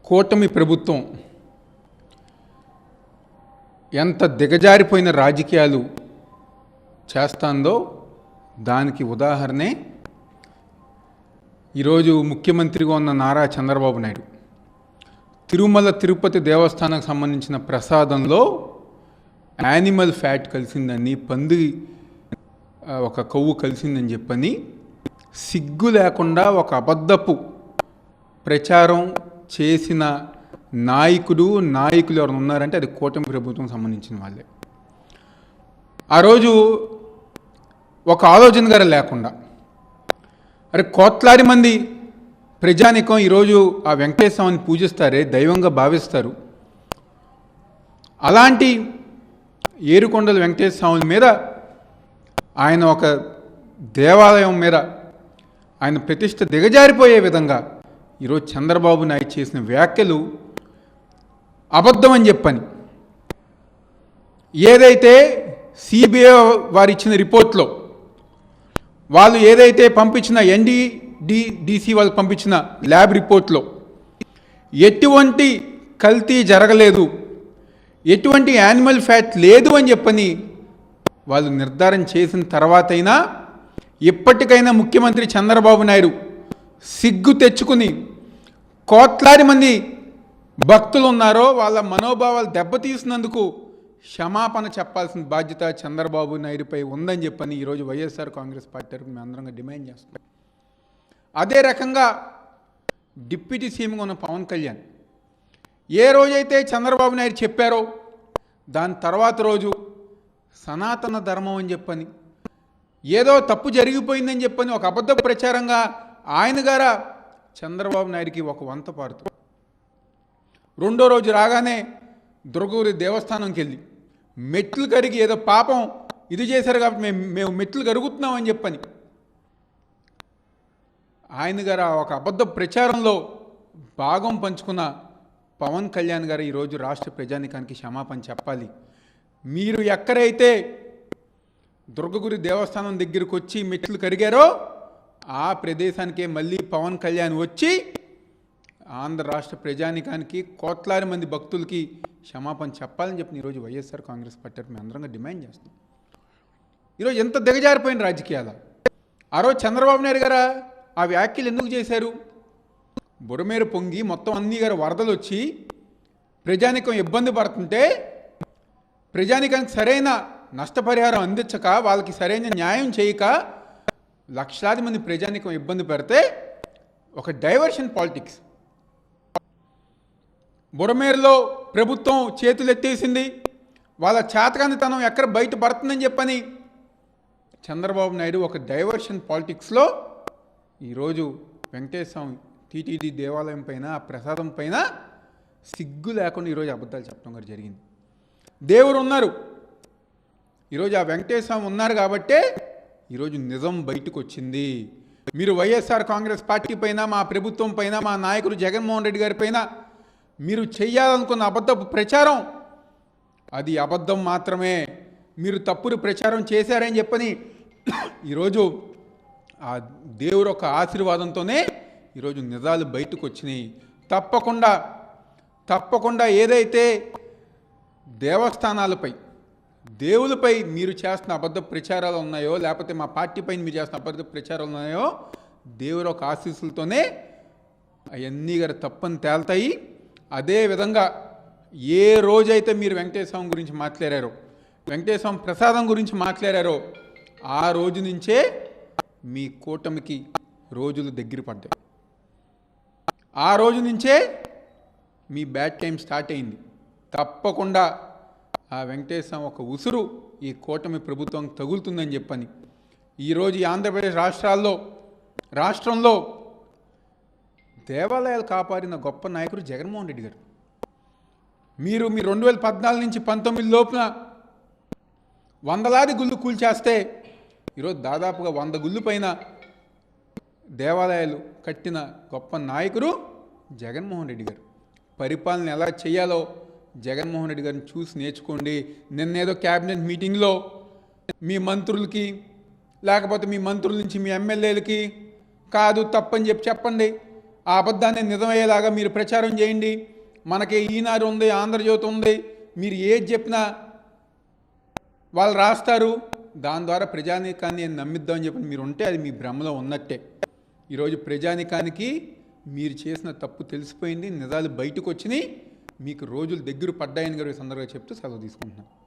కూటమి ప్రభుత్వం ఎంత దిగజారిపోయిన రాజకీయాలు చేస్తుందో దానికి ఉదాహరణే ఈరోజు ముఖ్యమంత్రిగా ఉన్న నారా చంద్రబాబు నాయుడు తిరుమల తిరుపతి దేవస్థానానికి సంబంధించిన ప్రసాదంలో యానిమల్ ఫ్యాట్ కలిసిందని, పంది ఒక కొవ్వు కలిసిందని చెప్పని సిగ్గు లేకుండా ఒక అబద్ధపు ప్రచారం చేసిన నాయకులు ఎవరు ఉన్నారంటే అది కూటమి ప్రభుత్వం సంబంధించిన వాళ్ళే. ఆ రోజు ఒక ఆలోచన గారు లేకుండా అరే కోట్లాది మంది ప్రజానికం ఈరోజు ఆ వెంకటేశ్వర స్వామిని పూజిస్తారే, దైవంగా భావిస్తారు. అలాంటి ఏరుకొండల వెంకటేశ్వర స్వామి మీద, ఆయన ఒక దేవాలయం మీద ఆయన ప్రతిష్ట దిగజారిపోయే విధంగా ఈరోజు చంద్రబాబు నాయుడు చేసిన వ్యాఖ్యలు అబద్ధం అని చెప్పని, ఏదైతే సిబిఐ వారు ఇచ్చిన రిపోర్ట్లో వాళ్ళు ఏదైతే పంపించిన ఎన్డీడీసీ వాళ్ళు పంపించిన ల్యాబ్ రిపోర్ట్లో ఎటువంటి కల్తీ జరగలేదు, ఎటువంటి యానిమల్ ఫ్యాట్ లేదు అని చెప్పని వాళ్ళు నిర్ధారణ చేసిన తర్వాతైనా ఇప్పటికైనా ముఖ్యమంత్రి చంద్రబాబు నాయుడు సిగ్గు తెచ్చుకుని కోట్లాది మంది భక్తులు ఉన్నారో వాళ్ళ మనోభావాలు దెబ్బతీసినందుకు క్షమాపణ చెప్పాల్సిన బాధ్యత చంద్రబాబు నాయుడుపై ఉందని చెప్పని ఈరోజు వైఎస్ఆర్ కాంగ్రెస్ పార్టీ తరఫున మేము అందరంగా డిమాండ్ చేస్తున్నాం. అదే రకంగా డిప్యూటీ సీఎంగా ఉన్న పవన్ కళ్యాణ్ ఏ రోజైతే చంద్రబాబు నాయుడు చెప్పారో దాని తర్వాత రోజు సనాతన ధర్మం అని చెప్పని, ఏదో తప్పు జరిగిపోయిందని చెప్పని ఒక అబద్ధ ప్రచారంగా ఆయన గారా చంద్రబాబు నాయుడికి ఒక వంత పారుతారు. రెండో రోజు రాగానే దుర్గగుడి దేవస్థానంకి వెళ్ళి మెట్లు కరిగి ఏదో పాపం ఇది చేశారు కాబట్టి మేము మెట్లు కరుగుతున్నామని చెప్పని ఆయన గారు ఒక అబద్ధ ప్రచారంలో భాగం పంచుకున్న పవన్ కళ్యాణ్ గారు ఈరోజు రాష్ట్ర ప్రజానికానికి క్షమాపణ చెప్పాలి. మీరు ఎక్కడైతే దుర్గగుడి దేవస్థానం దగ్గరికి వచ్చి మెట్లు కరిగారో ఆ ప్రదేశానికే మళ్ళీ పవన్ కళ్యాణ్ వచ్చి ఆంధ్ర రాష్ట్ర ప్రజానికానికి కోట్లాది మంది భక్తులకి క్షమాపణ చెప్పాలని చెప్పి ఈరోజు వైఎస్ఆర్ కాంగ్రెస్ పార్టీ మేము అందరంగా డిమాండ్ చేస్తాం. ఈరోజు ఎంత దిగజారిపోయిన రాజకీయాలు. ఆ రోజు చంద్రబాబు నాయుడు గారు ఆ వ్యాఖ్యలు ఎందుకు చేశారు? బురమేరు పొంగి మొత్తం అన్ని గారు వరదలు వచ్చి ప్రజానికం ఇబ్బంది పడుతుంటే ప్రజానికానికి సరైన నష్టపరిహారం అందించక, వాళ్ళకి సరైన న్యాయం చేయక లక్షలాది మంది ప్రజానికం ఇబ్బంది పెడితే ఒక డైవర్షన్ పాలిటిక్స్. బురమేరులో ప్రభుత్వం చేతులు ఎత్తేసింది, వాళ్ళ చేతకానితనం ఎక్కడ బయట పడుతుందని చెప్పని చంద్రబాబు నాయుడు ఒక డైవర్షన్ పాలిటిక్స్లో ఈరోజు వెంకటేశ్వర స్వామి టీటీడీ దేవాలయం పైన, ఆ ప్రసాదం పైన సిగ్గు లేకుండా ఈరోజు అబద్ధాలు చెప్పడం కూడా జరిగింది. దేవుడు ఉన్నారు, ఈరోజు ఆ వెంకటేశ్వర స్వామి ఉన్నారు కాబట్టే ఈరోజు నిజం బయటకు వచ్చింది. మీరు వైఎస్ఆర్ కాంగ్రెస్ పార్టీ పైన, మా ప్రభుత్వం పైన, మా నాయకుడు జగన్మోహన్ రెడ్డి గారి పైన మీరు చెయ్యాలనుకున్న అబద్ధపు ప్రచారం అది అబద్ధం మాత్రమే. మీరు తప్పుడు ప్రచారం చేశారని చెప్పని ఈరోజు ఆ దేవుడు ఒక ఆశీర్వాదంతోనే ఈరోజు నిజాలు బయటకు వచ్చినాయి. తప్పకుండా ఏదైతే దేవస్థానాలపై, దేవులపై మీరు చేస్తున్న అబద్ధ ప్రచారాలు ఉన్నాయో, లేకపోతే మా పార్టీ పైన మీరు చేస్తున్న అబద్ధ ప్రచారాలు ఉన్నాయో, దేవుడు ఒక ఆశీస్సులతోనే అవన్నీ గారు తప్పని తేల్తాయి. అదేవిధంగా ఏ రోజైతే మీరు వెంకటేశ్వర స్వామి గురించి మాట్లాడారో, వెంకటేశ్వర స్వామి ప్రసాదం గురించి మాట్లాడారో ఆ రోజు నుంచే మీ కూటమికి రోజులు దగ్గర పడ్డాయి. ఆ రోజు నుంచే మీ బ్యాడ్ టైం స్టార్ట్ అయింది. తప్పకుండా ఆ వెంకటేశ్వర స్వామి ఒక ఉసురు ఈ కూటమి ప్రభుత్వం తగులుతుందని చెప్పని ఈరోజు ఈ ఆంధ్రప్రదేశ్ రాష్ట్రంలో దేవాలయాలు కాపాడిన గొప్ప నాయకుడు జగన్మోహన్ రెడ్డి గారు. మీరు 2014 నుంచి 19 లోపున వందలాది గుళ్ళు కూల్చేస్తే ఈరోజు దాదాపుగా 100 గుళ్ళు పైన దేవాలయాలు కట్టిన గొప్ప నాయకుడు జగన్మోహన్ రెడ్డి గారు. పరిపాలన ఎలా చేయాలో జగన్మోహన్ రెడ్డి గారిని చూసి నేర్చుకోండి. నిన్నేదో క్యాబినెట్ మీటింగ్లో మీ మంత్రులకి, లేకపోతే మీ మంత్రుల నుంచి మీ ఎమ్మెల్యేలకి కాదు తప్పని చెప్పండి. ఆ అబద్ధాన్ని నిజమయ్యేలాగా మీరు ప్రచారం చేయండి. మనకి ఈనాడు ఉంది, ఆంధ్రజ్యోతి ఉంది, మీరు ఏది చెప్పినా వాళ్ళు రాస్తారు. దాని ద్వారా ప్రజానీకాన్ని నమ్మిద్దామని చెప్పి మీరు ఉంటే అది మీ భ్రమలో ఉన్నట్టే. ఈరోజు ప్రజానీకానికి మీరు చేసిన తప్పు తెలిసిపోయింది, నిజాలు బయటకు వచ్చినాయి, మీకు రోజులు దగ్గర పడ్డాయని గారు ఈ సందర్భంగా చెప్తూ సెలవు తీసుకుంటున్నాను.